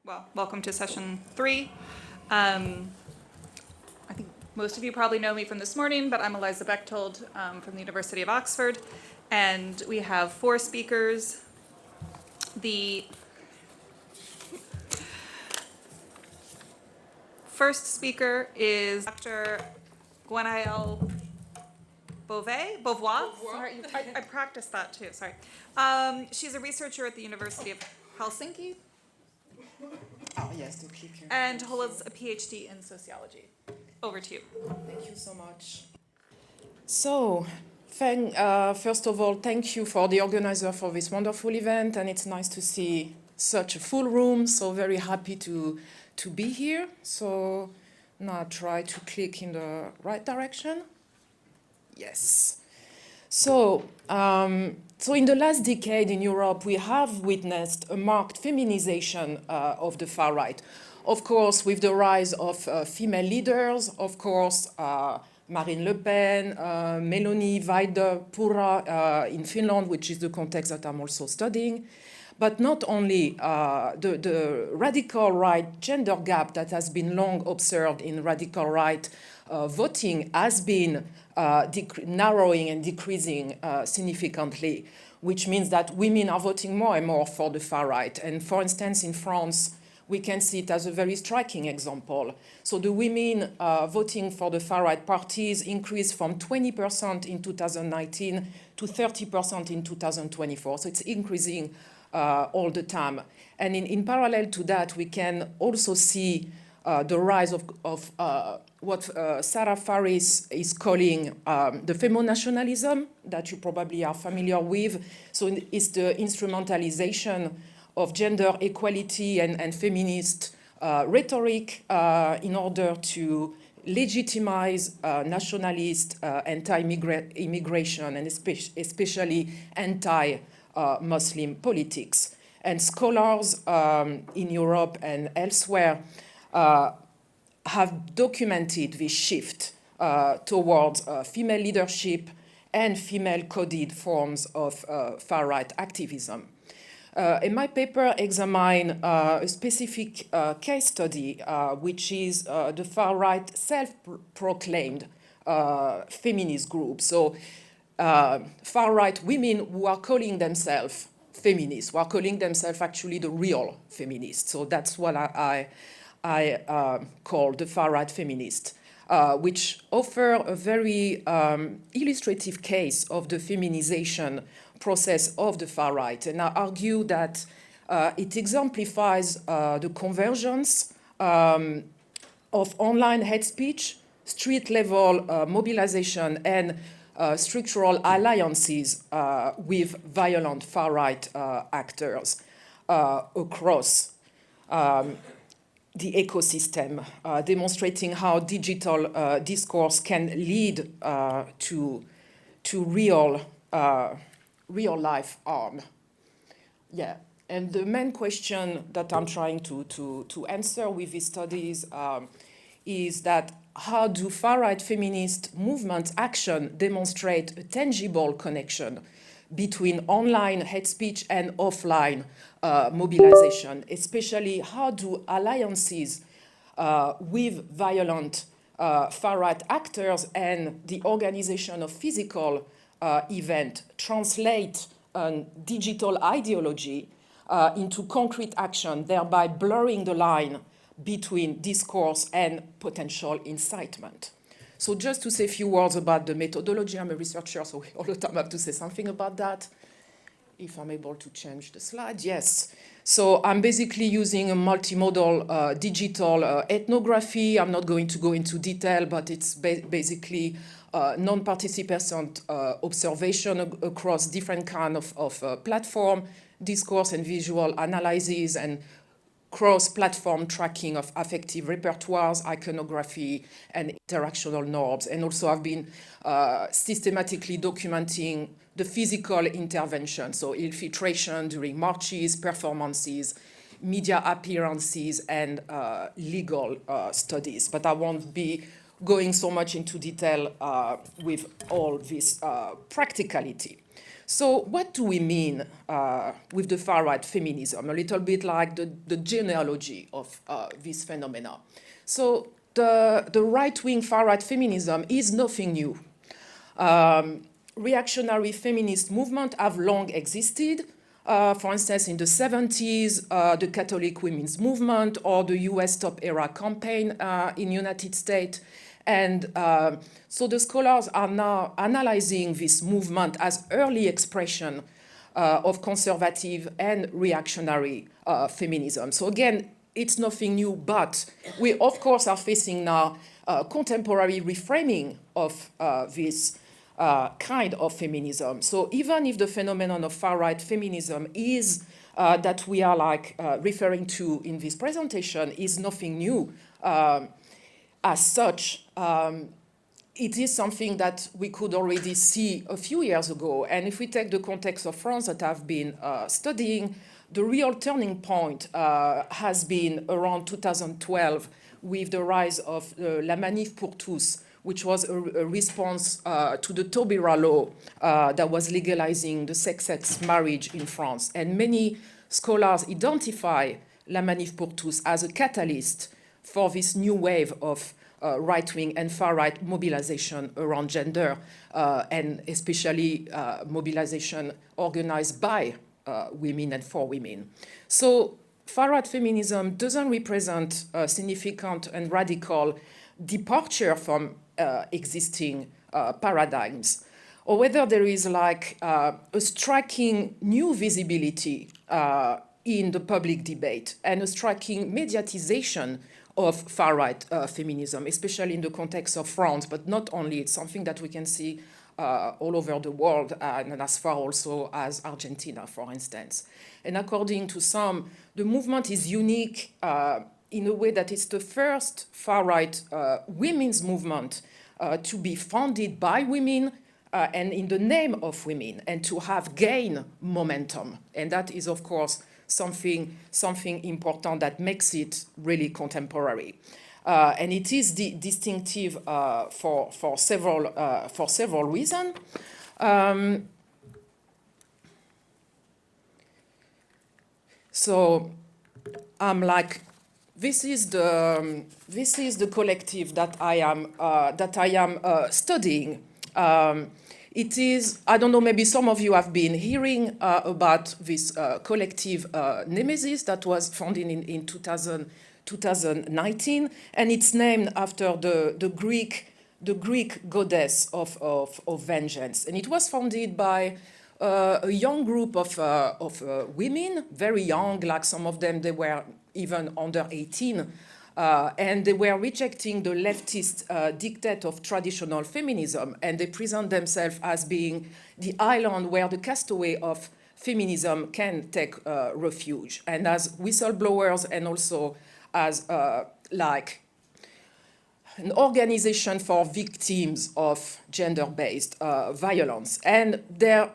Well, welcome to session 3. I think most of you probably know me from this morning, but I'm Eliza Bechtold from the University of Oxford, and we have 4 speakers. The first speaker is Dr. Gwenaëlle Beauvois. Sorry, I practiced that too, sorry. She's a researcher at the University of Helsinki. Oh, yes, the clicker. And holds a PhD in sociology. Over to you. Thank you so much. So, first of all, thank you for the organizer for this wonderful event, and it's nice to see such a full room, so very happy to be here. So now I try to click in the right direction. Yes. So in the last decade in Europe, we have witnessed a marked feminization of the far right. Of course, with the rise of female leaders, of course, Marine Le Pen, Meloni, Vaidapura in Finland, which is the context that I'm also studying. But not only the radical right gender gap that has been long observed in radical right voting has been narrowing and decreasing significantly, which means that women are voting more and more for the far right. And for instance, in France, we can see it as a very striking example. So the women voting for the far right parties increased from 20% in 2019 to 30% in 2024. So it's increasing all the time. And in parallel to that, we can also see the rise of what Sarah Faris is calling the femo-nationalism, that you probably are familiar with. So it's the instrumentalization of gender equality and feminist rhetoric in order to legitimize nationalist anti-immigration and especially anti-Muslim politics. And scholars in Europe and elsewhere have documented this shift towards female leadership and female-coded forms of far-right activism. In my paper, examine a specific case study, which is the far-right self-proclaimed feminist group. So far-right women who are calling themselves feminists, who are calling themselves actually the real feminists. So that's what I call the far-right feminist, which offer a very illustrative case of the feminization process of the far right. And I argue that it exemplifies the convergence of online hate speech, street-level mobilization, and structural alliances with violent far-right actors across the ecosystem, demonstrating how digital discourse can lead to real life harm. Yeah, and the main question that I'm trying to answer with these studies is that how do far-right feminist movement action demonstrate a tangible connection between online hate speech and offline mobilization, especially how do alliances with violent far-right actors and the organization of physical event translate a digital ideology into concrete action, thereby blurring the line between discourse and potential incitement. So just to say a few words about the methodology, I'm a researcher, so all the time I have to say something about that. If I'm able to change the slide, yes. So I'm basically using a multimodal digital ethnography. I'm not going to go into detail, but it's basically non-participant observation across different kind of platform, discourse and visual analysis, and cross-platform tracking of affective repertoires, iconography, and interactional norms. And also I've been systematically documenting the physical intervention, so infiltration during marches, performances, media appearances, and legal studies. But I won't be going so much into detail with all this practicality. So what do we mean with the far-right feminism? A little bit like the genealogy of this phenomena. So the right-wing far-right feminism is nothing new. Reactionary feminist movements have long existed. For instance, in the 70s, the Catholic women's movement or the US Stop Era campaign in the United States. And so the scholars are now analyzing this movement as early expression of conservative and reactionary feminism. So again, it's nothing new, but we of course are facing now contemporary reframing of this kind of feminism. So even if the phenomenon of far-right feminism is that we are referring to in this presentation is nothing new, as such, it is something that we could already see a few years ago. And if we take the context of France that I've been studying, the real turning point has been around 2012 with the rise of La Manif pour tous, which was a response to the Taubira law that was legalizing the same-sex marriage in France. And many scholars identify La Manif pour tous as a catalyst for this new wave of right-wing and far-right mobilization around gender, and especially mobilization organized by women and for women. So far-right feminism doesn't represent a significant and radical departure from existing paradigms, or whether there is a striking new visibility in the public debate and a striking mediatization of far-right feminism, especially in the context of France, but not only. It's something that we can see all over the world, and as far also as Argentina, for instance. And according to some, the movement is unique in a way that it's the first far-right women's movement to be founded by women and in the name of women, and to have gained momentum. And that is, of course, something important that makes it really contemporary. And it is distinctive for several reasons. So I'm this is the collective that I am studying. It is, I don't know, maybe some of you have been hearing about this collective Nemesis that was founded in 2019, and it's named after the Greek goddess of vengeance. And it was founded by a young group of women, very young, like some of them, they were even under 18, and they were rejecting the leftist dictate of traditional feminism, and they present themselves as being the island where the castaway of feminism can take refuge, and as whistleblowers, and also as an organization for victims of gender-based violence. And their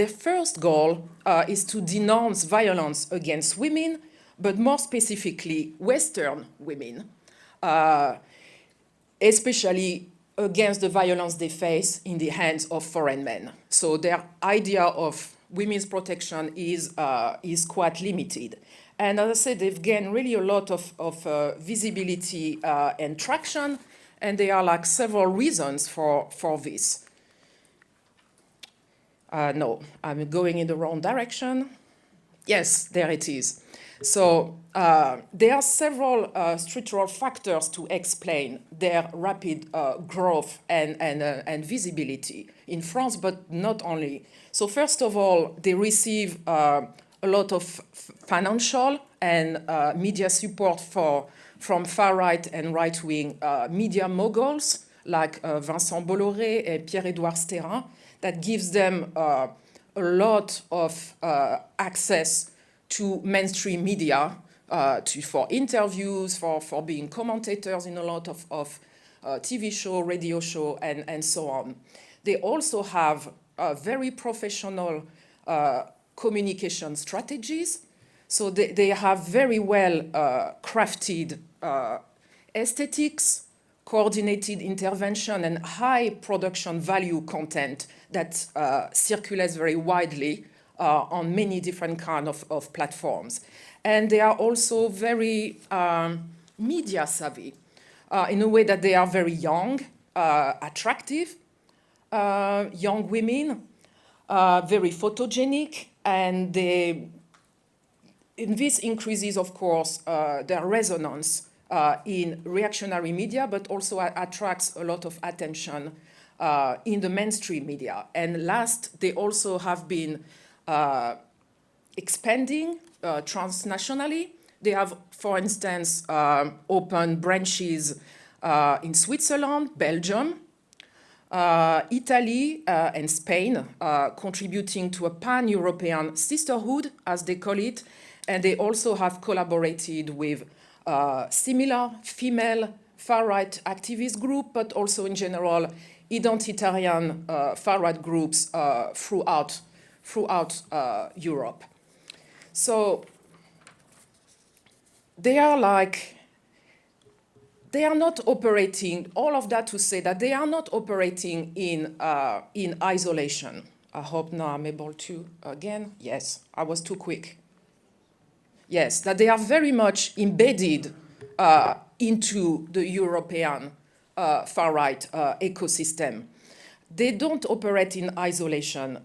first goal is to denounce violence against women, but more specifically Western women, especially against the violence they face in the hands of foreign men. So their idea of women's protection is quite limited. And as I said, they've gained really a lot of visibility and traction, and there are several reasons for this. No, I'm going in the wrong direction. Yes, there it is. So there are several structural factors to explain their rapid growth and visibility in France, but not only. So first of all, they receive a lot of financial and media support from far-right and right-wing media moguls like Vincent Bolloré and Pierre-Édouard Sterrin, that gives them a lot of access to mainstream media, for interviews, for being commentators in a lot of TV show, radio show, and so on. They also have very professional communication strategies. So they have very well crafted aesthetics, coordinated intervention and high production value content that circulates very widely on many different kind of platforms. And they are also very media savvy in a way that they are very young, attractive, young women, very photogenic, and this increases, of course, their resonance in reactionary media, but also attracts a lot of attention in the mainstream media. And last, they also have been expanding transnationally. They have, for instance, opened branches in Switzerland, Belgium, Italy, and Spain, contributing to a pan-European sisterhood, as they call it. And they also have collaborated with similar female far-right activist group, but also in general identitarian far-right groups throughout Europe. So they are not operating, all of that to say that they are not operating in isolation. I hope now I'm able to, again, yes, I was too quick. Yes, that they are very much embedded into the European far-right ecosystem. They don't operate in isolation.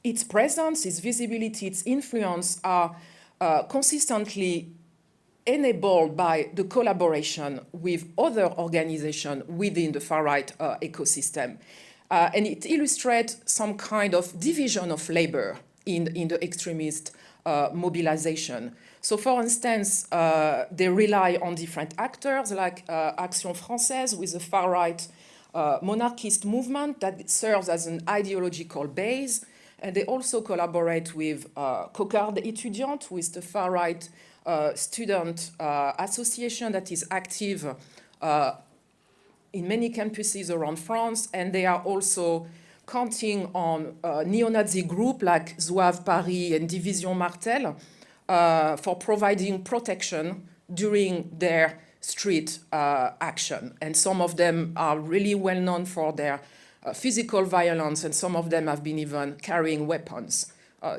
Its presence, its visibility, its influence are consistently enabled by the collaboration with other organizations within the far-right ecosystem. And it illustrates some kind of division of labor in the extremist mobilization. So for instance, they rely on different actors like Action Française with the far-right monarchist movement that serves as an ideological base. And they also collaborate with Cocarde Étudiante, with the far-right student association that is active in many campuses around France. And they are also counting on a neo-Nazi group like Zouave Paris and Division Martel for providing protection during their street action. And some of them are really well known for their physical violence, and some of them have been even carrying weapons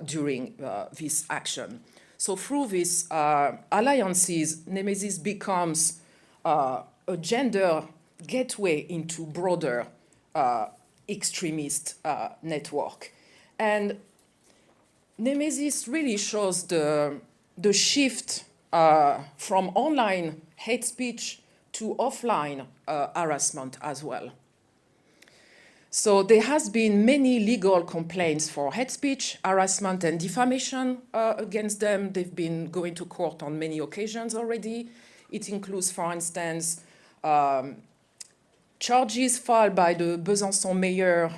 during this action. So through these alliances, Nemesis becomes a gender gateway into broader extremist network. And Nemesis really shows the shift from online hate speech to offline harassment as well. So there has been many legal complaints for hate speech, harassment, and defamation against them. They've been going to court on many occasions already. It includes, for instance, charges filed by the Besançon mayor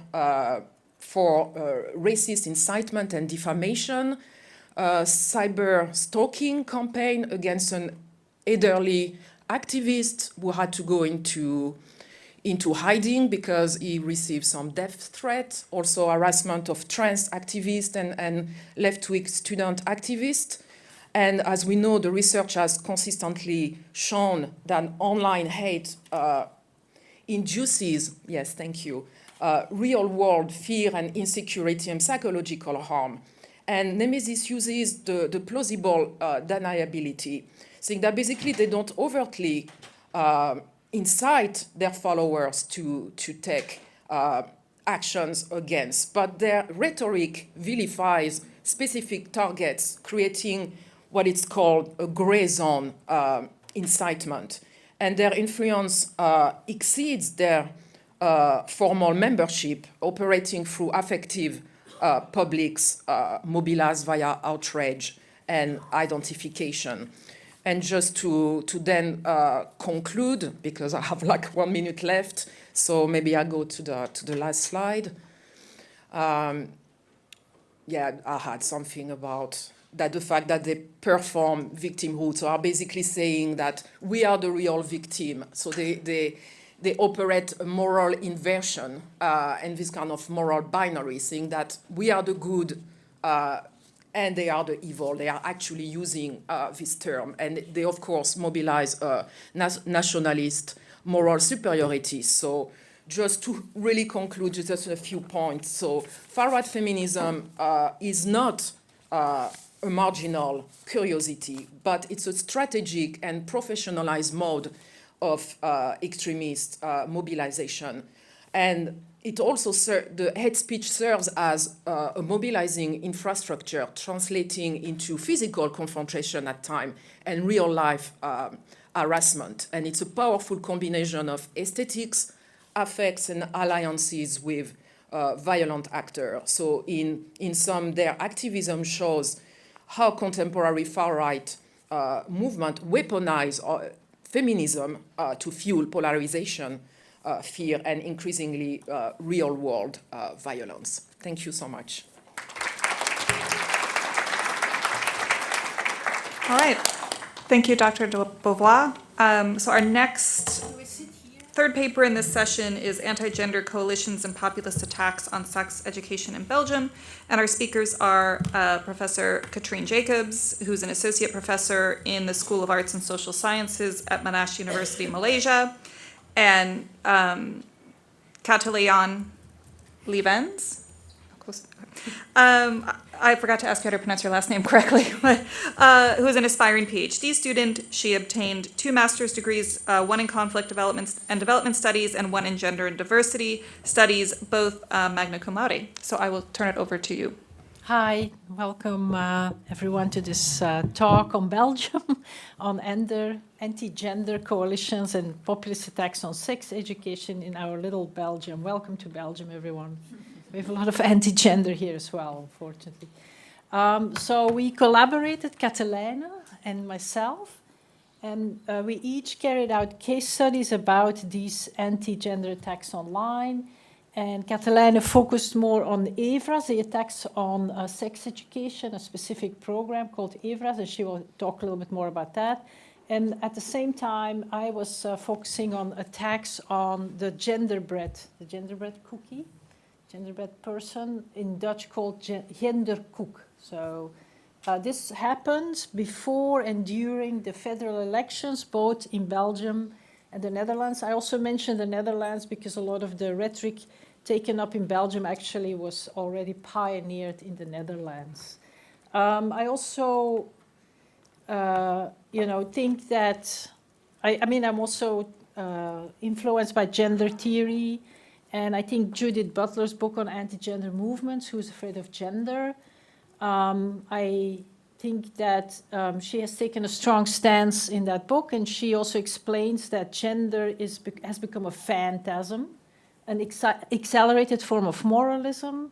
for racist incitement and defamation, cyber stalking campaign against an elderly activist who had to go into hiding because he received some death threat, also harassment of trans activists and left-wing student activists. And as we know, the research has consistently shown that online hate induces, yes, thank you, real-world fear and insecurity and psychological harm. And Nemesis uses the plausible deniability, saying that basically they don't overtly incite their followers to take actions against, but their rhetoric vilifies specific targets, creating what is called a gray zone incitement. And their influence exceeds their formal membership, operating through affective publics mobilized via outrage and identification. And just to then conclude, because I have like 1 minute left, so maybe I go to the last slide. Yeah, I had something about that, the fact that they perform victimhood, so are basically saying that we are the real victim. So they operate a moral inversion and this kind of moral binary, saying that we are the good and they are the evil. They are actually using this term. And they, of course, mobilize nationalist moral superiority. So just to really conclude, just a few points. So far-right feminism is not a marginal curiosity, but it's a strategic and professionalized mode of extremist mobilization. And it also, the hate speech serves as a mobilizing infrastructure, translating into physical confrontation at time and real life harassment. And it's a powerful combination of aesthetics, affects, and alliances with violent actors. So in sum, their activism shows how contemporary far-right movement weaponize feminism to fuel polarization, fear, and increasingly real-world violence. Thank you so much. All right. Thank you, Dr. de Beauvoir. So our next third paper in this session is Anti-Gender Coalitions and Populist Attacks on Sex Education in Belgium. And our speakers are Professor Katrien Jacobs, who's an associate professor in the School of Arts and Social Sciences at Monash University, Malaysia, and Kataleyan Levens. I forgot to ask you how to pronounce your last name correctly, but who is an aspiring PhD student. She obtained 2 master's degrees, one in conflict development and development studies and one in gender and diversity studies, both magna cum laude. So I will turn it over to you. Hi, welcome everyone to this talk on Belgium, on anti-gender coalitions and populist attacks on sex education in our little Belgium. Welcome to Belgium, everyone. We have a lot of anti-gender here as well, unfortunately. So we collaborated, Katelijne and myself, and we each carried out case studies about these anti-gender attacks online. And Katelijne focused more on EVRA's, the attacks on sex education, a specific program called EVRA's, and she will talk a little bit more about that. And at the same time, I was focusing on attacks on the genderbread cookie, genderbread person, in Dutch called genderkoek. So this happened before and during the federal elections, both in Belgium and the Netherlands. I also mentioned the Netherlands because a lot of the rhetoric taken up in Belgium actually was already pioneered in the Netherlands. I also, think that, I'm also influenced by gender theory, and I think Judith Butler's book on anti-gender movements, Who's Afraid of Gender, I think that she has taken a strong stance in that book, and she also explains that gender has become a phantasm, an accelerated form of moralism,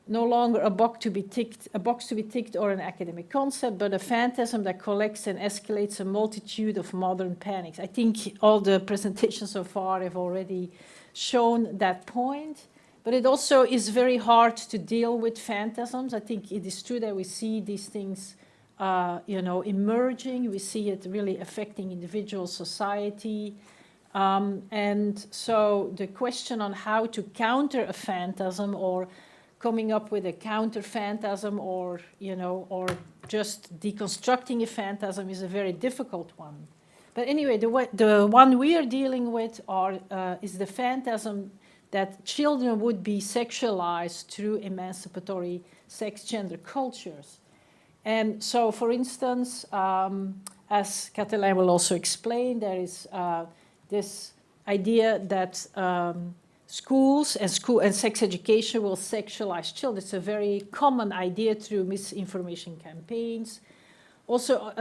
no longer a box to be ticked or an academic concept, but a phantasm that collects and escalates a multitude of modern panics. I think all the presentations so far have already shown that point. But it also is very hard to deal with phantasms. I think it is true that we see these things, emerging. We see it really affecting individual society. And so the question on how to counter a phantasm, or coming up with a counter phantasm, or just deconstructing a phantasm, is a very difficult one. But anyway, the one we are dealing with is the phantasm that children would be sexualized through emancipatory sex gender cultures. And so, for instance, as Katelijne will also explain, there is this idea that schools and sex education will sexualize children. It's a very common idea through misinformation campaigns. Also,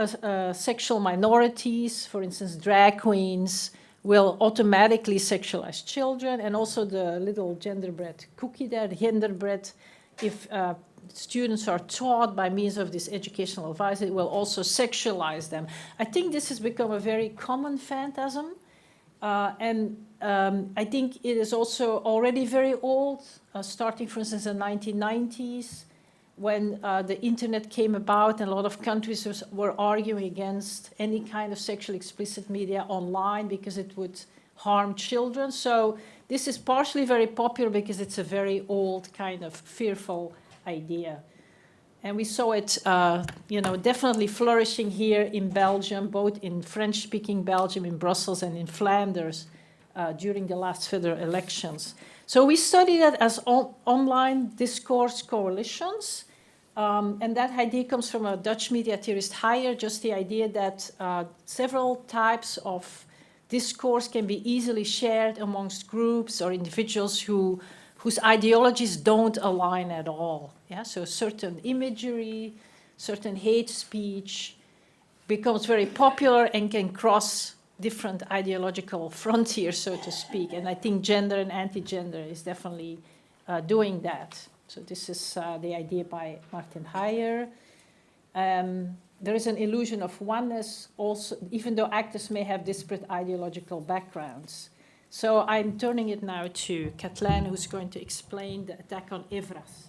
sexual minorities, for instance, drag queens, will automatically sexualize children, and also the little genderbread cookie there, the genderbread, if students are taught by means of this educational advice, it will also sexualize them. I think this has become a very common phantasm, and I think it is also already very old, starting, for instance, in the 1990s, when the internet came about, and a lot of countries were arguing against any kind of sexually explicit media online because it would harm children. So this is partially very popular because it's a very old kind of fearful idea. And we saw it, definitely flourishing here in Belgium, both in French-speaking Belgium, in Brussels, and in Flanders during the last federal elections. So we studied that as online discourse coalitions. And that idea comes from a Dutch media theorist, Haeck, just the idea that several types of discourse can be easily shared amongst groups or individuals whose ideologies don't align at all. Yeah? So certain imagery, certain hate speech becomes very popular and can cross different ideological frontiers, so to speak. And I think gender and anti-gender is definitely doing that. So this is the idea by Martin Haeck. There is an illusion of oneness also, even though actors may have disparate ideological backgrounds. So I'm turning it now to Kathleen, who's going to explain the attack on Evras.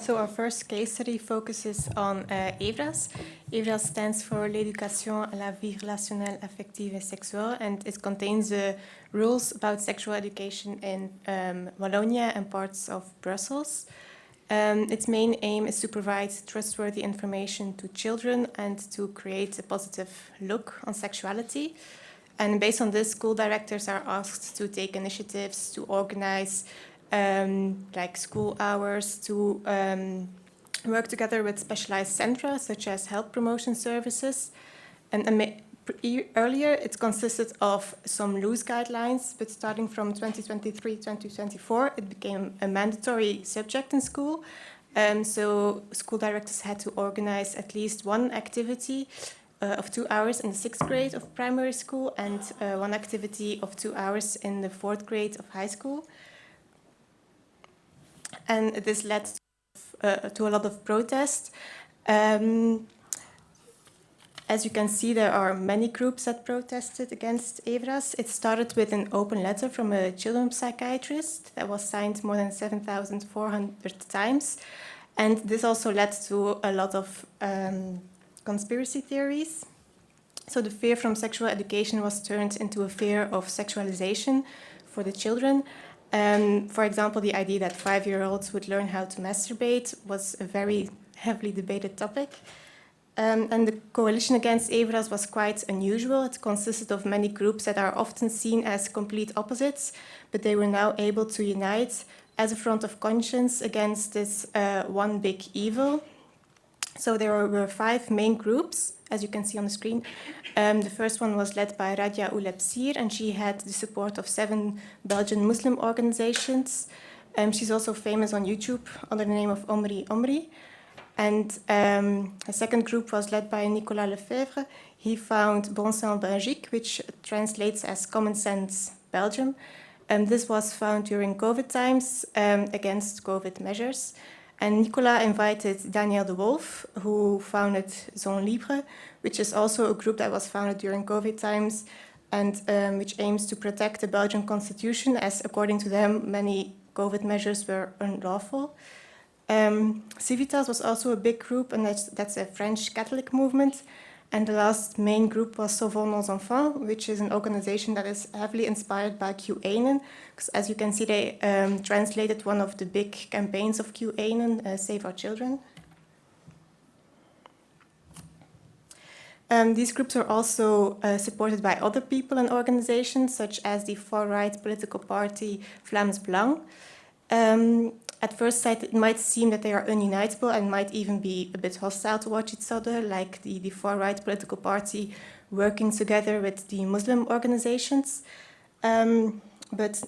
So our first case study focuses on Evras. Evras stands for l'éducation à la vie relationnelle, affective et sexuelle, and it contains the rules about sexual education in Wallonia and parts of Brussels. Its main aim is to provide trustworthy information to children and to create a positive look on sexuality. And based on this, school directors are asked to take initiatives to organize like school hours, to work together with specialized centra, such as health promotion services. Earlier, it consisted of some loose guidelines, but starting from 2023-2024, it became a mandatory subject in school. So school directors had to organize at least one activity of 2 hours in the 6th grade of primary school and one activity of 2 hours in the 4th grade of high school. And this led to a lot of protest. As you can see, there are many groups that protested against Evras. It started with an open letter from a children's psychiatrist that was signed more than 7,400 times. And this also led to a lot of conspiracy theories. So the fear from sexual education was turned into a fear of sexualization for the children. For example, the idea that 5-year-olds would learn how to masturbate was a very heavily debated topic. And the coalition against Evras was quite unusual. It consisted of many groups that are often seen as complete opposites, but they were now able to unite as a front of conscience against this one big evil. So there were 5 main groups, as you can see on the screen. The first one was led by Radia Oulepsir, and she had the support of 7 Belgian Muslim organizations. She's also famous on YouTube under the name of Omri Omri. And a second group was led by Nicolas Lefebvre. He found Bon Sang Belgique, which translates as Common Sense Belgium. This was found during COVID times against COVID measures. And Nicolas invited Daniel de Wolf, who founded Zone Libre, which is also a group that was founded during COVID times and which aims to protect the Belgian constitution, as according to them, many COVID measures were unlawful. Civitas was also a big group, and that's a French Catholic movement. And the last main group was Sauvons nos enfants, which is an organization that is heavily inspired by QAnon, because as you can see, they translated one of the big campaigns of QAnon, Save Our Children. These groups are also supported by other people and organizations, such as the far-right political party Vlaams Belang. At first sight, it might seem that they are ununitable and might even be a bit hostile towards each other, like the far-right political party working together with the Muslim organizations. But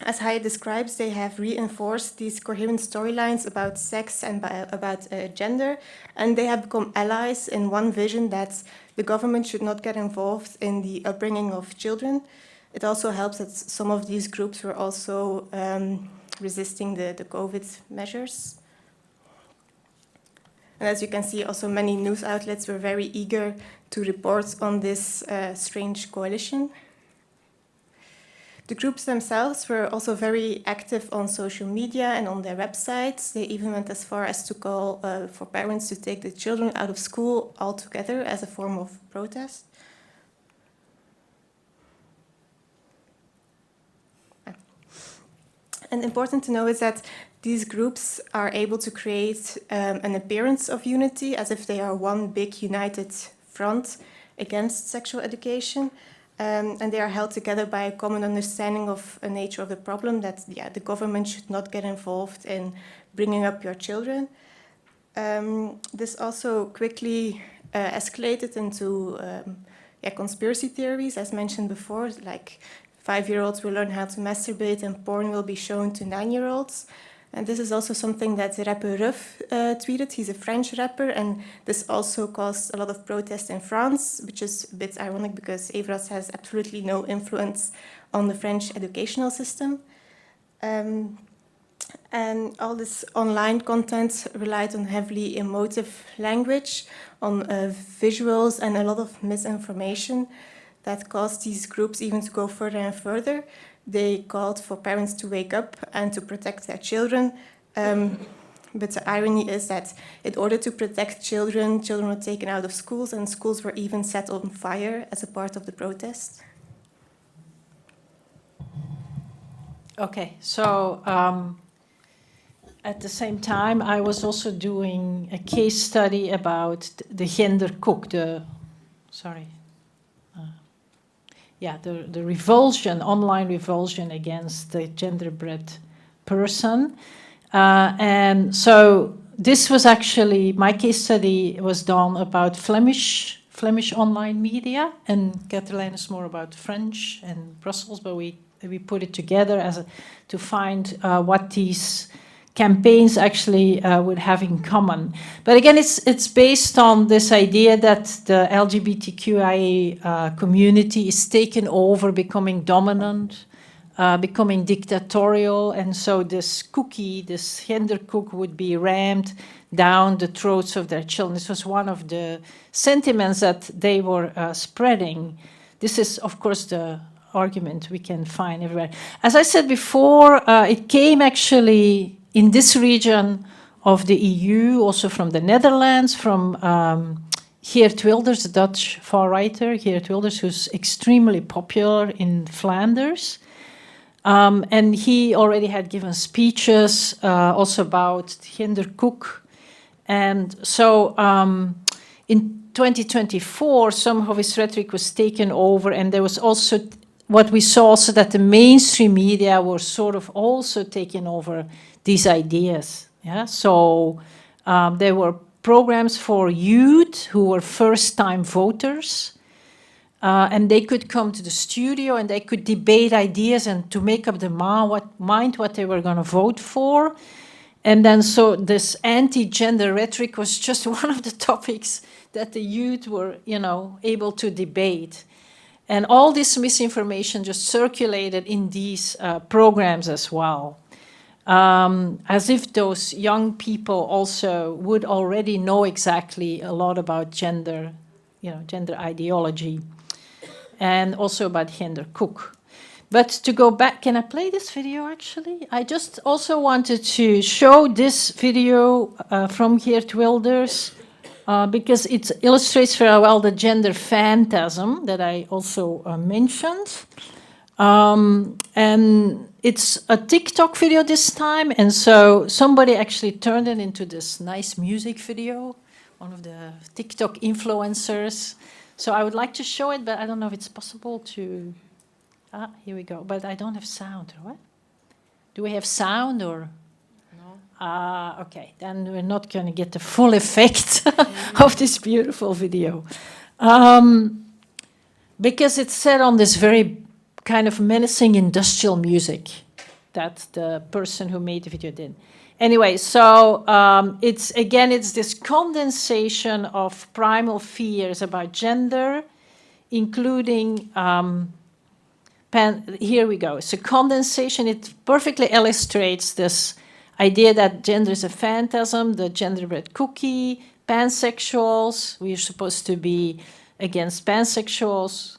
as Haeck describes, they have reinforced these coherent storylines about sex and about gender, and they have become allies in one vision that the government should not get involved in the upbringing of children. It also helps that some of these groups were also resisting the COVID measures. And as you can see, also many news outlets were very eager to report on this strange coalition. The groups themselves were also very active on social media and on their websites. They even went as far as to call for parents to take the children out of school altogether as a form of protest. And important to know is that these groups are able to create an appearance of unity as if they are one big united front against sexual education. And they are held together by a common understanding of the nature of the problem, that the government should not get involved in bringing up your children. This also quickly escalated into conspiracy theories, as mentioned before, like 5-year-olds will learn how to masturbate and porn will be shown to 9-year-olds. And this is also something that rapper Ruf tweeted. He's a French rapper, and this also caused a lot of protest in France, which is a bit ironic because Evras has absolutely no influence on the French educational system. And all this online content relied on heavily emotive language, on visuals, and a lot of misinformation that caused these groups even to go further and further. They called for parents to wake up and to protect their children. But the irony is that in order to protect children, children were taken out of schools, and schools were even set on fire as a part of the protest. Okay, so at the same time, I was also doing a case study about the genderkoek, the revulsion, online revulsion against the genderbread person. And so this was actually, my case study was done about Flemish online media, and Catalan is more about French and Brussels, but we put it together to find what these campaigns actually would have in common. But again, it's based on this idea that the LGBTQIA community is taken over, becoming dominant, becoming dictatorial, and so this genderkoek would be rammed down the throats of their children. This was one of the sentiments that they were spreading. This is, of course, the argument we can find everywhere. As I said before, it came actually in this region of the EU, also from the Netherlands, from Geert Wilders, the Dutch far-righter, Geert Wilders, who's extremely popular in Flanders. And he already had given speeches also about genderkoek. And so in 2024, some of his rhetoric was taken over, and there was also what we saw also that the mainstream media were sort of also taking over these ideas. Yeah, so there were programs for youth who were first-time voters, and they could come to the studio and they could debate ideas and to make up their mind what they were going to vote for. And then so this anti-gender rhetoric was just one of the topics that the youth were, able to debate. And all this misinformation just circulated in these programs as well. As if those young people also would already know exactly a lot about gender ideology, and also about genderkoek. But to go back, can I play this video actually? I just also wanted to show this video from Geert Wilders because it illustrates very well the gender phantasm that I also mentioned. And it's a TikTok video this time, and so somebody actually turned it into this nice music video, one of the TikTok influencers. So I would like to show it, but I don't know if it's possible to... here we go. But I don't have sound, or what? Do we have sound, or...? No. Okay, then we're not going to get the full effect of this beautiful video. Because it's set on this very kind of menacing industrial music that the person who made the video did. Anyway, so it's this condensation of primal fears about gender, including, here we go. It's a condensation. It perfectly illustrates this idea that gender is a phantasm, the genderbread cookie, pansexuals. We are supposed to be against pansexuals,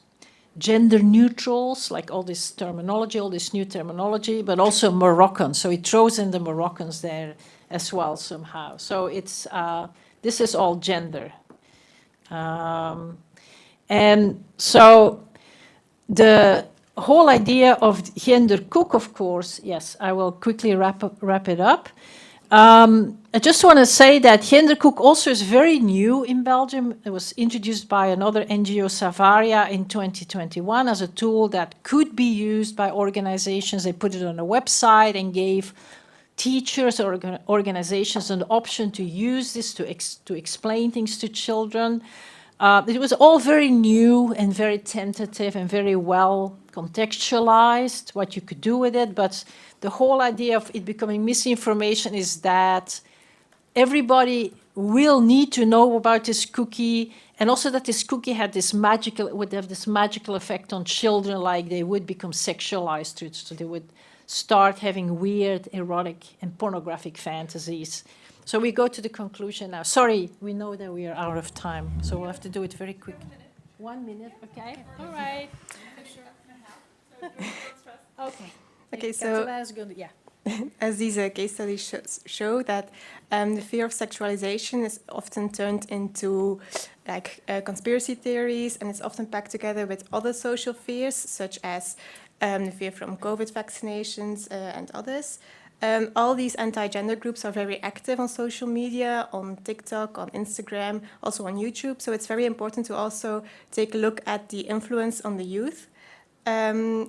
gender neutrals, like all this terminology, all this new terminology, but also Moroccans. So it throws in the Moroccans there as well somehow. So it's this is all gender. And so whole idea of genderkoek, of course, yes, I will quickly wrap it up. I just want to say that genderkoek also is very new in Belgium. It was introduced by another NGO, Savaria, in 2021 as a tool that could be used by organizations. They put it on a website and gave teachers or organizations an option to use this to explain things to children. It was all very new and very tentative and very well contextualized, what you could do with it, but the whole idea of it becoming misinformation is that everybody will need to know about this cookie, and also that this cookie would have this magical effect on children, like they would become sexualized to it, so they would start having weird, erotic, and pornographic fantasies. So we go to the conclusion now. Sorry, we know that we are out of time, so we'll have to do it very quick. 1 minute, okay? All right. Okay. Okay, so as these case studies show that the fear of sexualization is often turned into like conspiracy theories, and it's often packed together with other social fears, such as the fear from COVID vaccinations and others. All these anti-gender groups are very active on social media, on TikTok, on Instagram, also on YouTube. So it's very important to also take a look at the influence on the youth.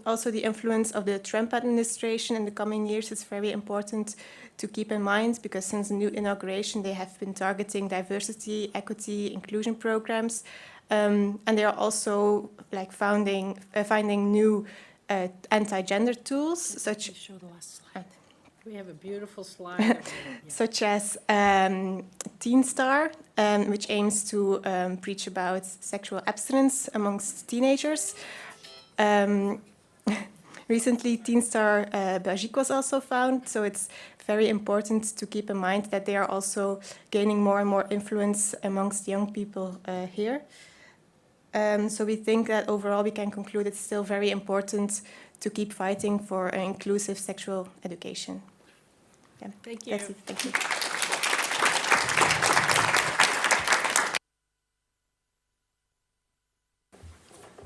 Also, the influence of the Trump administration in the coming years is very important to keep in mind, because since the new inauguration, they have been targeting diversity, equity, inclusion programs, and they are also like finding new anti-gender tools, such. Show the last slide. We have a beautiful slide. Such as Teen Star, which aims to preach about sexual abstinence amongst teenagers. Recently, Teen Star Belgique was also found, so it's very important to keep in mind that they are also gaining more and more influence amongst young people here. So we think that overall we can conclude it's still very important to keep fighting for an inclusive sexual education. Yeah. Thank you. That's it. Thank you.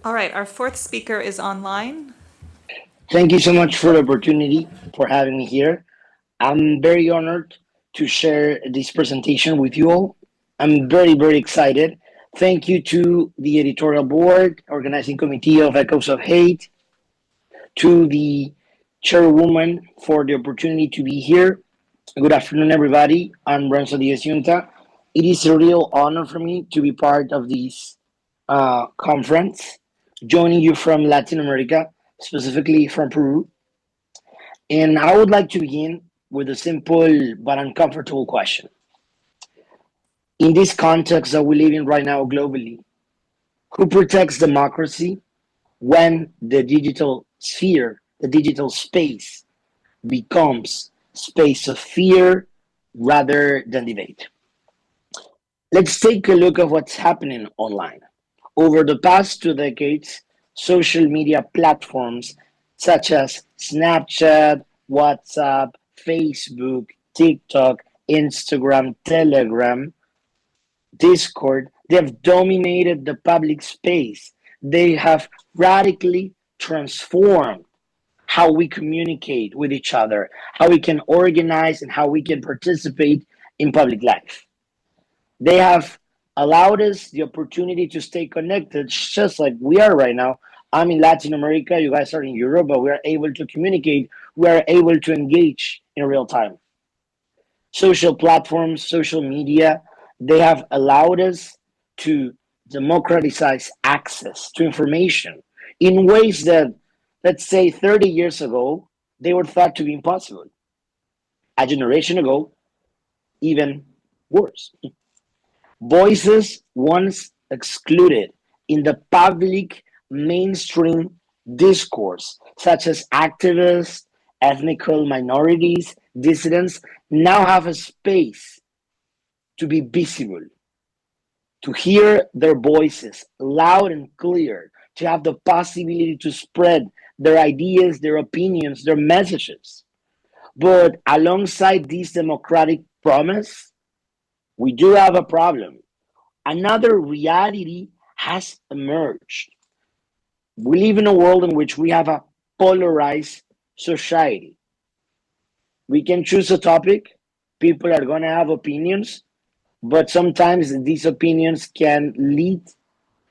All right, our fourth speaker is online. Thank you so much for the opportunity for having me here. I'm very honored to share this presentation with you all. I'm very, very excited. Thank you to the editorial board, organizing committee of Echoes of Hate, to the chairwoman for the opportunity to be here. Good afternoon, everybody. I'm Renzo Diaz-Yunta. It is a real honor for me to be part of this conference, joining you from Latin America, specifically from Peru. And I would like to begin with a simple but uncomfortable question. In this context that we live in right now globally, who protects democracy when the digital sphere, the digital space, becomes space of fear rather than debate? Let's take a look at what's happening online. Over the past 2 decades, social media platforms such as Snapchat, WhatsApp, Facebook, TikTok, Instagram, Telegram, Discord, they have dominated the public space. They have radically transformed how we communicate with each other, how we can organize, and how we can participate in public life. They have allowed us the opportunity to stay connected, just like we are right now. I'm in Latin America, you guys are in Europe, but we are able to communicate, we are able to engage in real time. Social platforms, social media, they have allowed us to democratize access to information in ways that, let's say, 30 years ago, they were thought to be impossible. A generation ago, even worse. Voices once excluded in the public mainstream discourse, such as activists, ethnical minorities, dissidents, now have a space to be visible, to hear their voices loud and clear, to have the possibility to spread their ideas, their opinions, their messages. But alongside this democratic promise, we do have a problem. Another reality has emerged. We live in a world in which we have a polarized society. We can choose a topic, people are going to have opinions, but sometimes these opinions can lead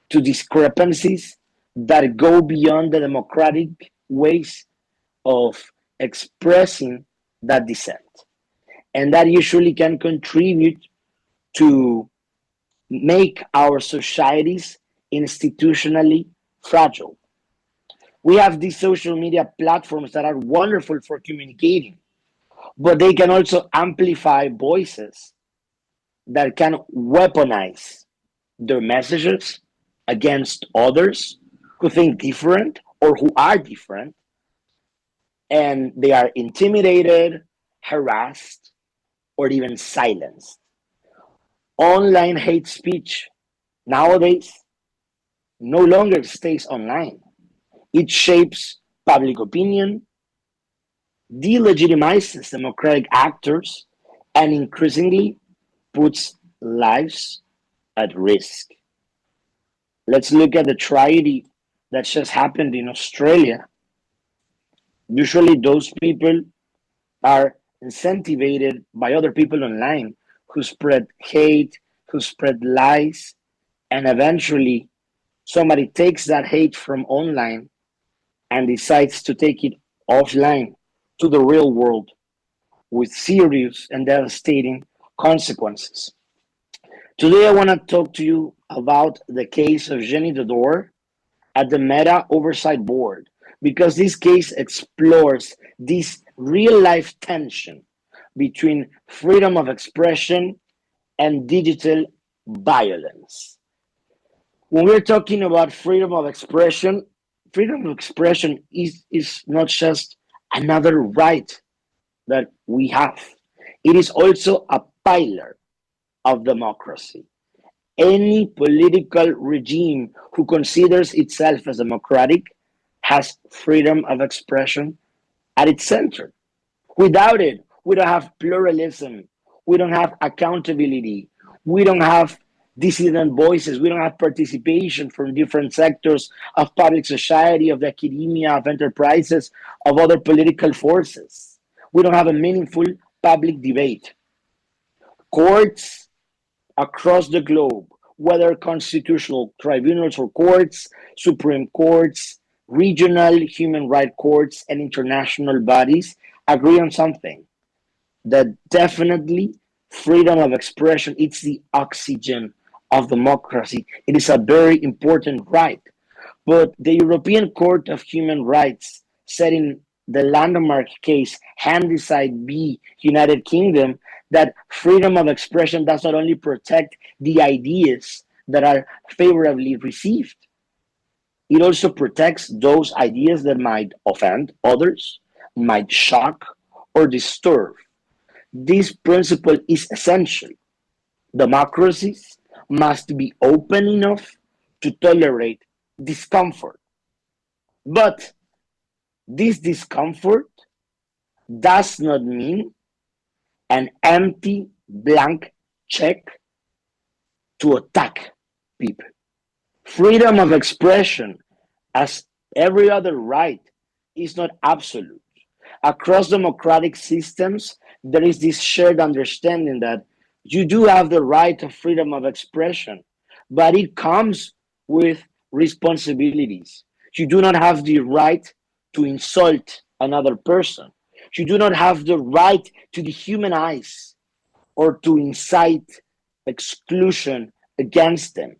to discrepancies that go beyond the democratic ways of expressing that dissent. And that usually can contribute to make our societies institutionally fragile. We have these social media platforms that are wonderful for communicating, but they can also amplify voices that can weaponize their messages against others who think different or who are different, and they are intimidated, harassed, or even silenced. Online hate speech nowadays no longer stays online. It shapes public opinion, delegitimizes democratic actors, and increasingly puts lives at risk. Let's look at the tragedy that just happened in Australia. Usually, those people are incentivized by other people online who spread hate, who spread lies, and eventually somebody takes that hate from online and decides to take it offline to the real world with serious and devastating consequences. Today, I want to talk to you about the case of Jenny Dodor at the Meta Oversight Board, because this case explores this real life tension between freedom of expression and digital violence. When we're talking about freedom of expression is not just another right that we have, it is also a pillar of democracy. Any political regime who considers itself as democratic has freedom of expression at its center. Without it, we don't have pluralism, we don't have accountability, we don't have dissident voices, we don't have participation from different sectors of public society, of the academia, of enterprises, of other political forces. We don't have a meaningful public debate. Courts across the globe, whether constitutional tribunals or courts, Supreme Courts, regional human rights courts, and international bodies, agree on something, that definitely freedom of expression is the oxygen of democracy. It is a very important right. But the European Court of Human Rights said in the landmark case Handicide v. United Kingdom that freedom of expression does not only protect the ideas that are favorably received, it also protects those ideas that might offend others, might shock or disturb. This principle is essential. Democracies must be open enough to tolerate discomfort. But this discomfort does not mean an empty blank check to attack people. Freedom of expression, as every other right, is not absolute. Across democratic systems, there is this shared understanding that you do have the right of freedom of expression, but it comes with responsibilities. You do not have the right to insult another person. You do not have the right to dehumanize or to incite exclusion against them.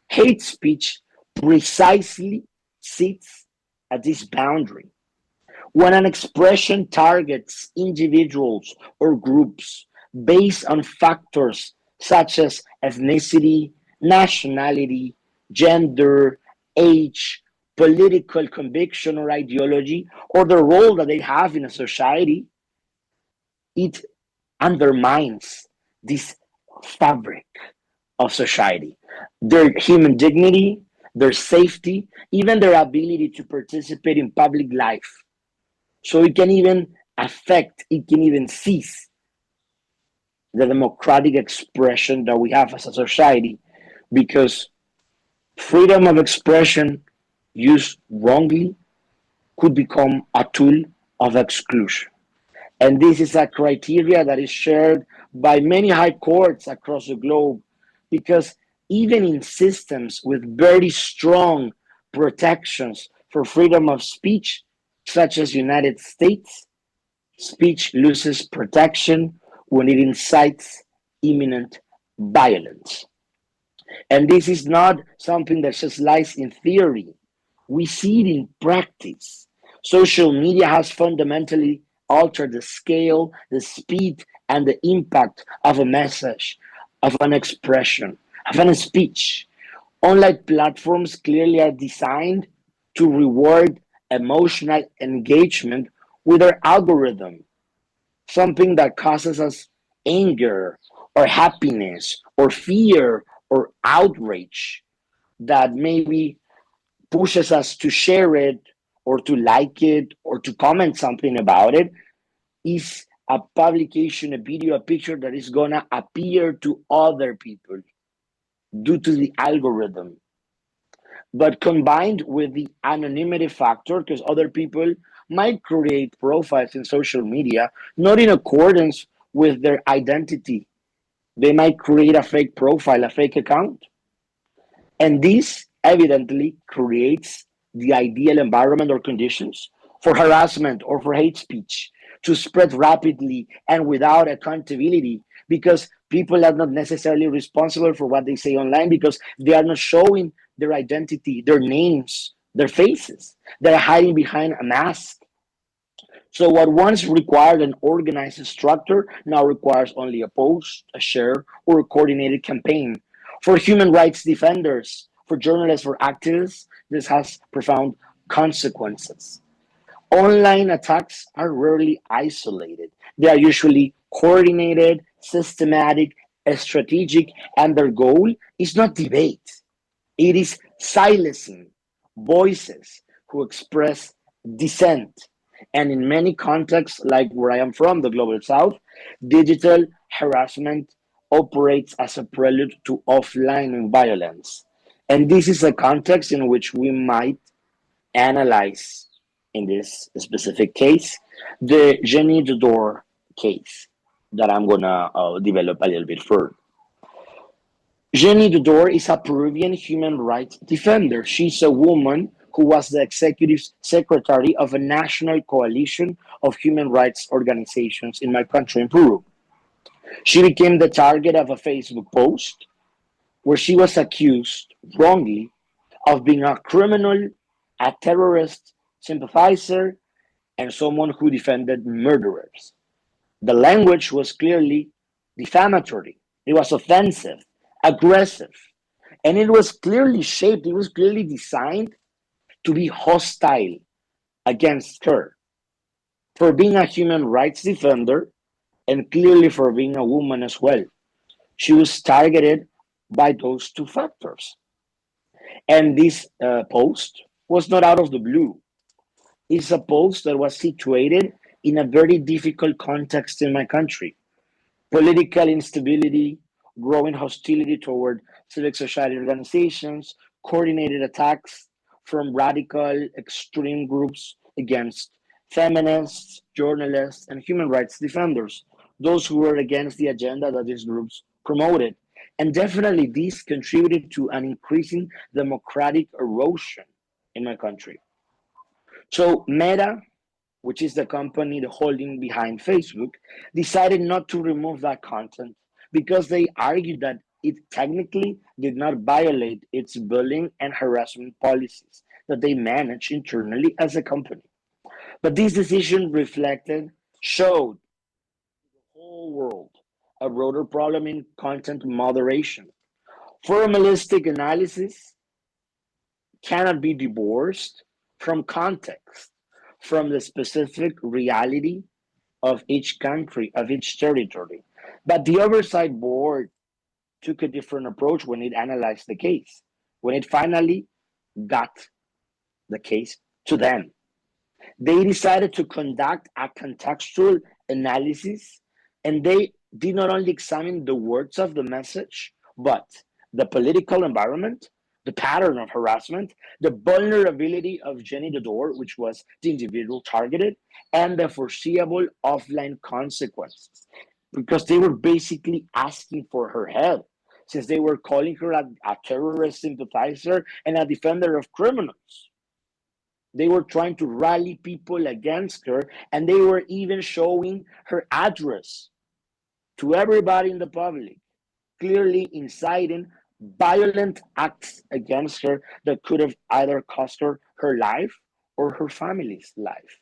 Hate speech precisely sits at this boundary. When an expression targets individuals or groups based on factors such as ethnicity, nationality, gender, age, political conviction or ideology, or the role that they have in a society, it undermines this fabric of society, their human dignity, their safety, even their ability to participate in public life. So it can even affect, it can even seize the democratic expression that we have as a society, because freedom of expression used wrongly, could become a tool of exclusion. And this is a criteria that is shared by many high courts across the globe, because even in systems with very strong protections for freedom of speech, such as United States, speech loses protection when it incites imminent violence. And this is not something that just lies in theory. We see it in practice. Social media has fundamentally altered the scale, the speed, and the impact of a message, of an expression, of a speech. Online platforms clearly are designed to reward emotional engagement with their algorithm, something that causes us anger or happiness or fear or outrage, that maybe pushes us to share it or to like it or to comment something about it, is a publication, a video, a picture that is going to appear to other people due to the algorithm. But combined with the anonymity factor, because other people might create profiles in social media not in accordance with their identity. They might create a fake profile, a fake account. And this evidently creates the ideal environment or conditions for harassment or for hate speech to spread rapidly and without accountability, because people are not necessarily responsible for what they say online, because they are not showing their identity, their names, their faces. They're hiding behind a mask. So what once required an organized structure now requires only a post, a share, or a coordinated campaign. For human rights defenders, for journalists, for activists, this has profound consequences. Online attacks are rarely isolated. They are usually coordinated, systematic, strategic, and their goal is not debate. It is silencing voices who express dissent. And in many contexts, like where I am from, the global south, digital harassment operates as a prelude to offline violence. And this is a context in which we might analyze, in this specific case, the Jenny Dodor case that I'm going to develop a little bit further. Jenny Dodor is a Peruvian human rights defender. She's a woman who was the executive secretary of a national coalition of human rights organizations in my country, in Peru. She became the target of a Facebook post where she was accused wrongly of being a criminal, a terrorist sympathizer, and someone who defended murderers. The language was clearly defamatory, it was offensive, aggressive, and it was clearly shaped, it was clearly designed to be hostile against her for being a human rights defender and clearly for being a woman as well. She was targeted by those two factors. And this post was not out of the blue. It's a post that was situated in a very difficult context in my country: political instability, growing hostility toward civic society organizations, coordinated attacks from radical extreme groups against feminists, journalists, and human rights defenders, those who were against the agenda that these groups promoted. And definitely, this contributed to an increasing democratic erosion in my country. So, Meta, which is the company, the holding behind Facebook, decided not to remove that content because they argued that it technically did not violate its bullying and harassment policies that they manage internally as a company. But this decision showed the whole world a broader problem in content moderation. Formalistic analysis cannot be divorced from context, from the specific reality of each country, of each territory. But the oversight board took a different approach when it analyzed the case, when it finally got the case to them. They decided to conduct a contextual analysis, and they did not only examine the words of the message, but the political environment, the pattern of harassment, the vulnerability of Jenny the door, which was the individual targeted, and the foreseeable offline consequences, because they were basically asking for her help, since they were calling her a terrorist sympathizer and a defender of criminals. They were trying to rally people against her, and they were even showing her address to everybody in the public, clearly inciting violent acts against her that could have either cost her her life or her family's life.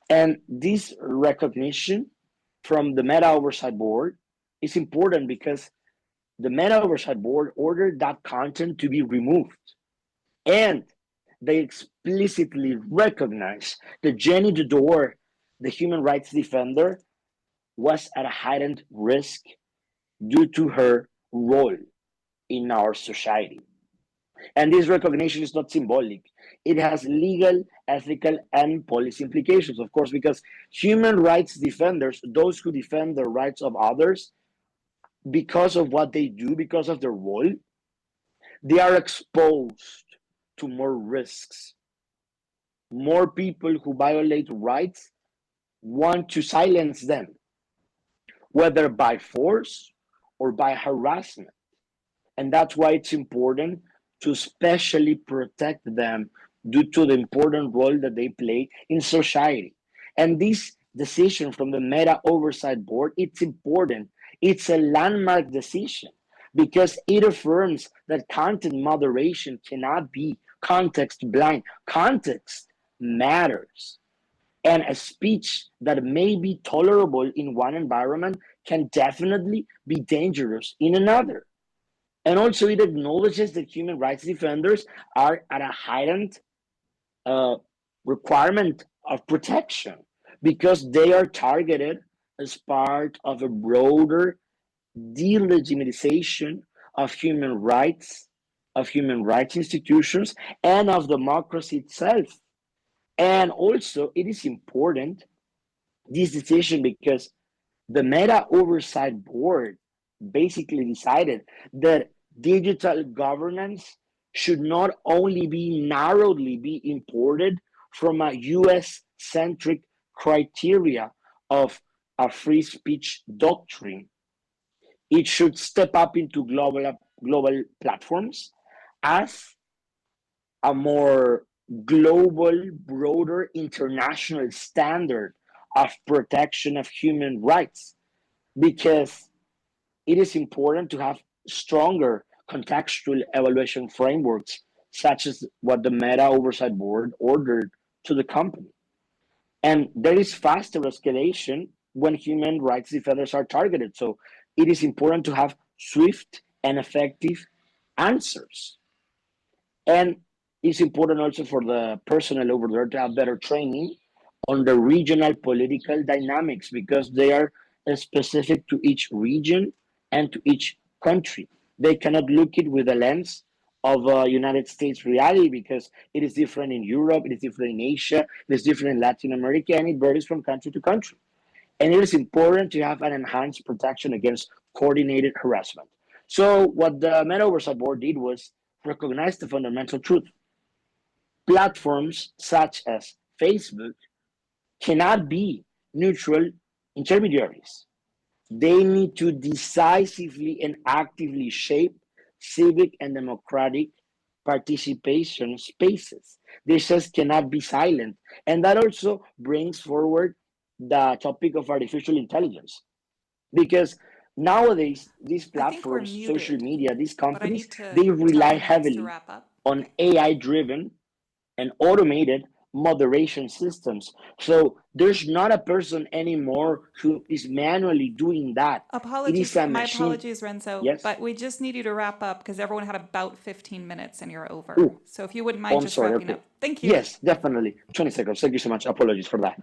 And this recognition from the Meta Oversight Board is important because the Meta Oversight Board ordered that content to be removed. And they explicitly recognize that Jenny Dodor, the human rights defender, was at a heightened risk due to her role in our society. And this recognition is not symbolic. It has legal, ethical, and policy implications, of course, because human rights defenders, those who defend the rights of others, because of what they do, because of their role, they are exposed to more risks. More people who violate rights want to silence them, whether by force or by harassment. And that's why it's important to especially protect them due to the important role that they play in society. And this decision from the Meta Oversight Board, it's important. It's a landmark decision because it affirms that content moderation cannot be context blind. Context matters. And a speech that may be tolerable in one environment can definitely be dangerous in another. And also, it acknowledges that human rights defenders are at a heightened requirement of protection because they are targeted as part of a broader delegitimization of human rights institutions, and of democracy itself. And also, it is important, this decision, because the Meta Oversight Board basically decided that digital governance should not only be narrowly be imported from a US-centric criteria of a free speech doctrine. It should step up into global platforms as a more global, broader international standard of protection of human rights, because it is important to have stronger contextual evaluation frameworks, such as what the Meta Oversight Board ordered to the company. And there is faster escalation when human rights defenders are targeted. So it is important to have swift and effective answers. And it's important also for the personnel over there to have better training on the regional political dynamics, because they are specific to each region and to each country. They cannot look it with a lens of a United States reality, because it is different in Europe, it is different in Asia, it is different in Latin America, and it varies from country to country. And it is important to have an enhanced protection against coordinated harassment. So what the Meta Oversight Board did was recognize the fundamental truth. Platforms such as Facebook cannot be neutral intermediaries. They need to decisively and actively shape civic and democratic participation spaces. They just cannot be silent. And that also brings forward the topic of artificial intelligence. Because nowadays, these I think we're platforms, muted, social media, these but I companies, need to they tell rely you guys to heavily wrap up. on Okay. AI-driven and automated moderation systems. So there's not a person anymore who is manually doing that. It Apologies, is a my machine. apologies, Renzo, Yes. but we just need you to wrap up because everyone had about 15 minutes and you're over. Ooh. So if you wouldn't Oh, mind I'm just sorry. wrapping Okay. up. Thank you. Yes, definitely. 20 seconds. Thank you so much. Apologies for that.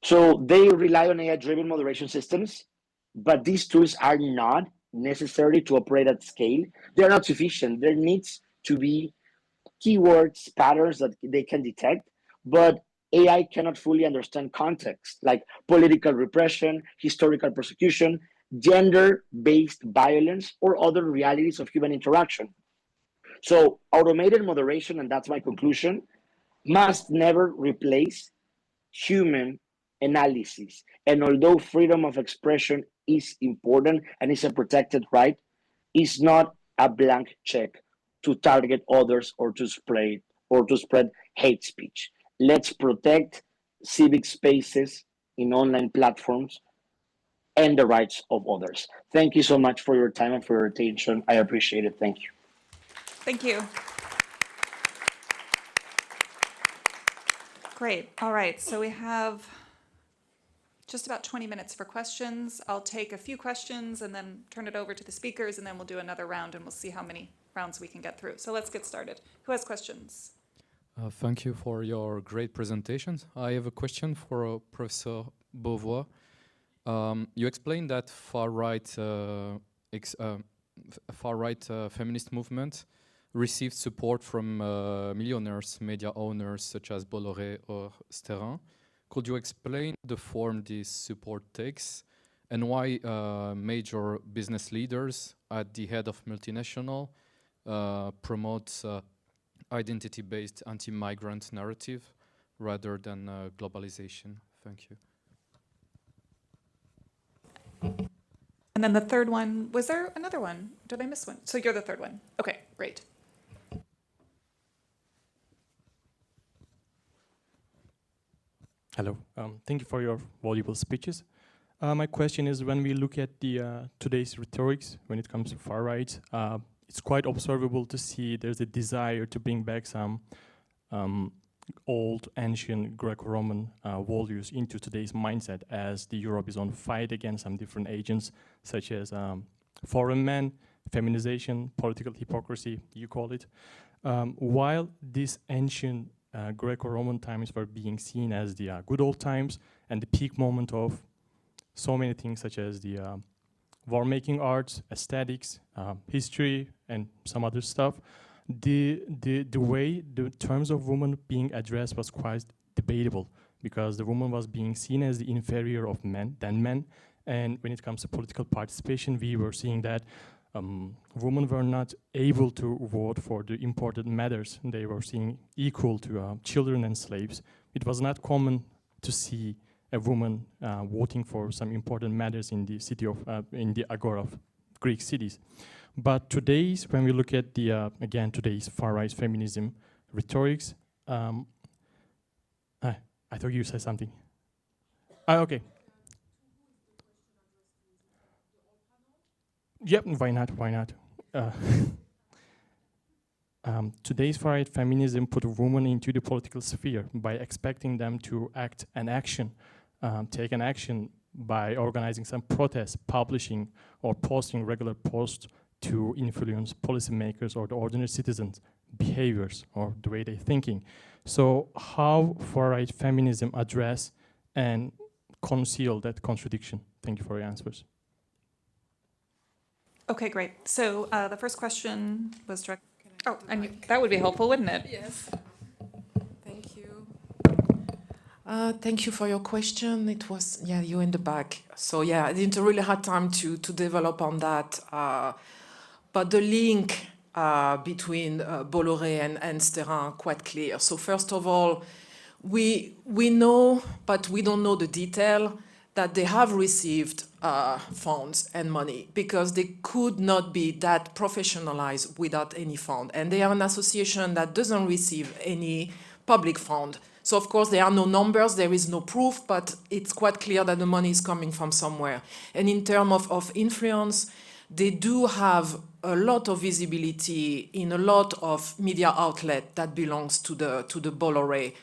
So they rely on AI-driven moderation systems, but these tools are not necessary to operate at scale. They're not sufficient. There needs to be keywords, patterns that they can detect, but AI cannot fully understand context, like political repression, historical persecution, gender-based violence, or other realities of human interaction. So automated moderation, and that's my conclusion, must never replace human analysis. And although freedom of expression is important and is a protected right, it's not a blank check to target others or to spread hate speech. Let's protect civic spaces in online platforms and the rights of others. Thank you so much for your time and for your attention. I appreciate it. Thank you. Thank you. Great. All right. So we have just about 20 minutes for questions. I'll take a few questions and then turn it over to the speakers, and then we'll do another round and we'll see how many rounds we can get through. So let's get started. Who has questions? Thank you for your great presentations. I have a question for Professor Beauvoir. You explained that far-right feminist movement received support from millionaires, media owners such as Bolloré or Sterrin. Could you explain the form this support takes and why major business leaders at the head of multinational promote identity-based anti-migrant narrative rather than globalization? Thank you. And then the third one, was there another one? Did I miss one? So you're the third one. Okay, great. Hello. Thank you for your valuable speeches. My question is, when we look at the today's rhetorics, when it comes to far right, it's quite observable to see there's a desire to bring back some old, ancient Greco-Roman values into today's mindset, as the Europe is on fight against some different agents, such as foreign men, feminization, political hypocrisy, you call it. While these ancient Greco-Roman times were being seen as the good old times and the peak moment of so many things, such as the war-making arts, aesthetics, history, and some other stuff, the way the terms of woman being addressed was quite debatable, because the woman was being seen as the inferior of men than men. And when it comes to political participation, we were seeing that women were not able to vote for the important matters. They were seen equal to children and slaves. It was not common to see a woman voting for some important matters in the city of, in the agora of Greek cities. But today's, when we look at the, again, today's far-right feminism rhetorics, I thought you said something. Okay. Yep, why not? Today's far-right feminism put women into the political sphere by expecting them to act an action, take an action by organizing some protests, publishing or posting regular posts to influence policymakers or the ordinary citizens' behaviors or the way they're thinking. So how far-right feminism address and conceal that contradiction? Thank you for your answers. Okay, great. So the first question was direct. Oh, and that would be helpful, wouldn't it? Yes. Thank you. Thank you for your question. It was, yeah, you in the back. So yeah, I didn't really have time to develop on that. But the link between Bolloré and Sterrin quite clear. So first of all, we know, but we don't know the detail, that they have received funds and money, because they could not be that professionalized without any fund. And they are an association that doesn't receive any public fund. So of course there are no numbers, there is no proof, but it's quite clear that the money is coming from somewhere. And in terms of influence, they do have a lot of visibility in a lot of media outlet that belongs to the Bolloré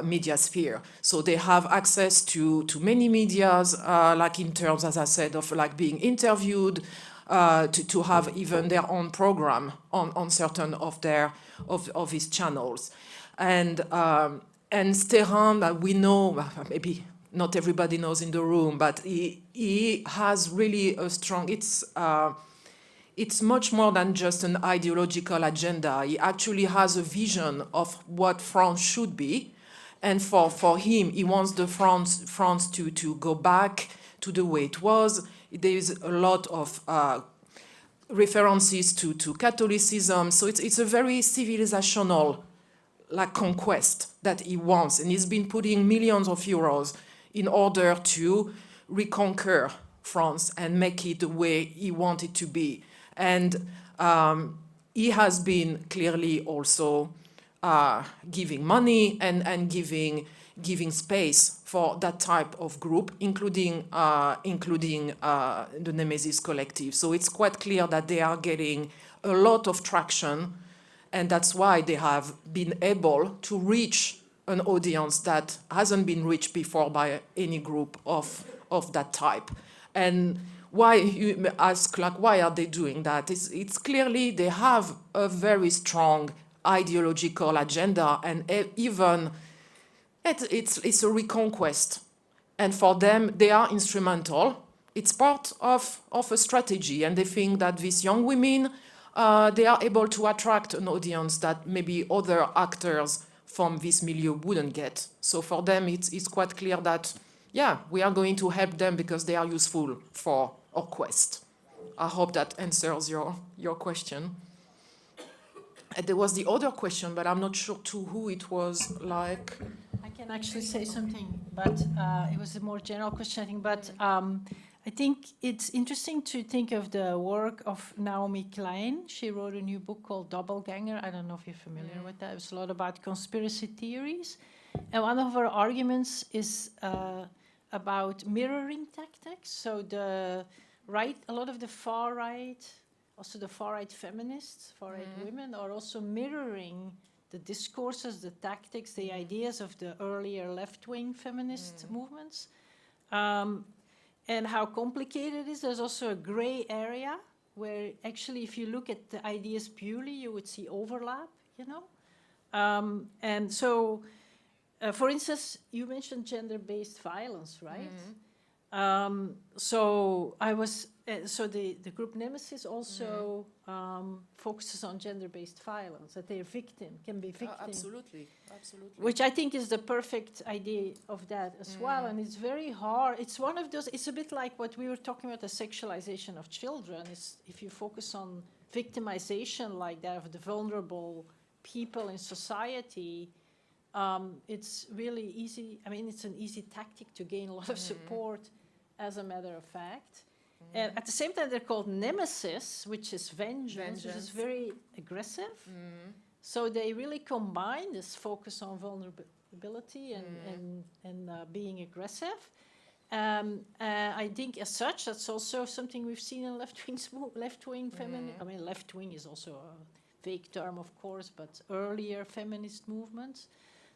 media sphere. So they have access to many medias, like in terms, as I said, of like being interviewed, to have even their own program on certain of his channels. And Sterrin, we know, maybe not everybody knows in the room, but he has really a strong, it's much more than just an ideological agenda. He actually has a vision of what France should be. And for him, he wants the France to go back to the way it was. There is a lot of references to Catholicism. So it's a very civilizational like conquest that he wants, and he's been putting millions of euros in order to reconquer France and make it the way he wanted to be. And he has been clearly also giving money and giving space for that type of group, including the Nemesis Collective. So it's quite clear that they are getting a lot of traction, and that's why they have been able to reach an audience that hasn't been reached before by any group of that type. And why, you may ask, like, why are they doing that? It's clearly they have a very strong ideological agenda, and even it's a reconquest. And for them, they are instrumental. It's part of a strategy, and they think that these young women, they are able to attract an audience that maybe other actors from this milieu wouldn't get. So for them, it's quite clear that, yeah, we are going to help them because they are useful for our quest. I hope that answers your question. And there was the other question, but I'm not sure to who it was, like... I can actually say something, but it was a more general question, I think. But I think it's interesting to think of the work of Naomi Klein. She wrote a new book called Doppelganger. I don't know if you're familiar with that. It was a lot about conspiracy theories. And one of her arguments is about mirroring tactics. So the right, a lot of the far right, also the far right feminists, far right women, are also mirroring the discourses, the tactics, the ideas of the earlier left-wing feminist movements. And how complicated it is. There's also a gray area where actually if you look at the ideas purely, you would see overlap, you know? And so, for instance, you mentioned gender-based violence, right? So I was, so the group Nemesis also focuses on gender-based violence, that they're can be victim. Absolutely. Which I think is the perfect idea of that as well. And it's very hard. It's one of those, it's a bit like what we were talking about, the sexualization of children. Is if you focus on victimization like that of the vulnerable people in society, it's really easy. I mean, it's an easy tactic to gain a lot of support, as a matter of fact. And at the same time, they're called nemesis, which is vengeance. Which is very aggressive. So they really combine this focus on vulnerability and being aggressive. I think as such, that's also something we've seen in left-wing feminist. I mean, left-wing is also a vague term, of course, but earlier feminist movements.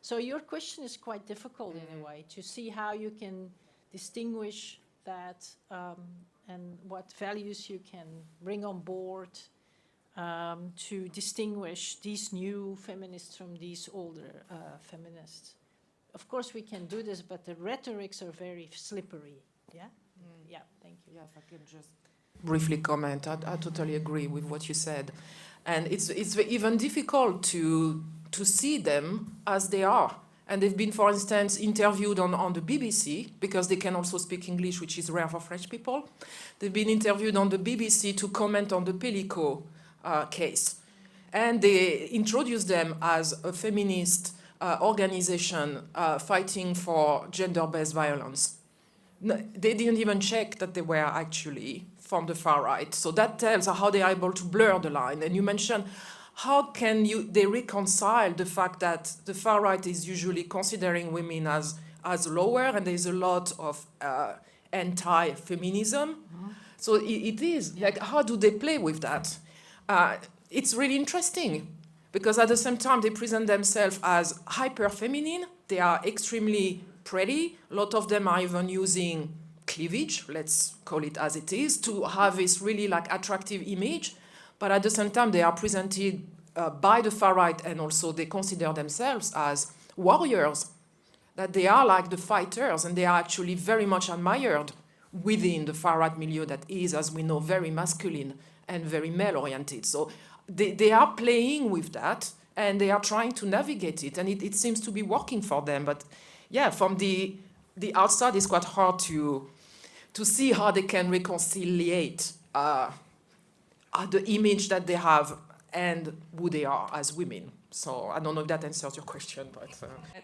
So your question is quite difficult in a way, to see how you can distinguish that and what values you can bring on board to distinguish these new feminists from these older feminists. Of course, we can do this, but the rhetorics are very slippery. Yeah? Yeah, thank you. Yeah, if I can just briefly comment, I totally agree with what you said. And it's even difficult to see them as they are. And they've been, for instance, interviewed on the BBC, because they can also speak English, which is rare for French people. They've been interviewed on the BBC to comment on the Pellico case. And they introduced them as a feminist organization fighting for gender-based violence. No, they didn't even check that they were actually from the far right. So that tells how they are able to blur the line. And you mentioned, how can they reconcile the fact that the far right is usually considering women as lower, and there's a lot of anti-feminism? So it is, like, how do they play with that? It's really interesting, because at the same time they present themselves as hyper-feminine. They are extremely pretty. A lot of them are even using cleavage, let's call it as it is, to have this really like attractive image. But at the same time, they are presented by the far right, and also they consider themselves as warriors, that they are like the fighters, and they are actually very much admired within the far right milieu that is, as we know, very masculine and very male-oriented. So they are playing with that, and they are trying to navigate it, and it seems to be working for them. But yeah, from the outside, it's quite hard to see how they can reconciliate the image that they have and who they are as women. So I don't know if that answers your question, but...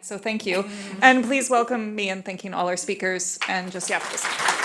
So thank you. And please welcome me in thanking all our speakers and just, yeah, just.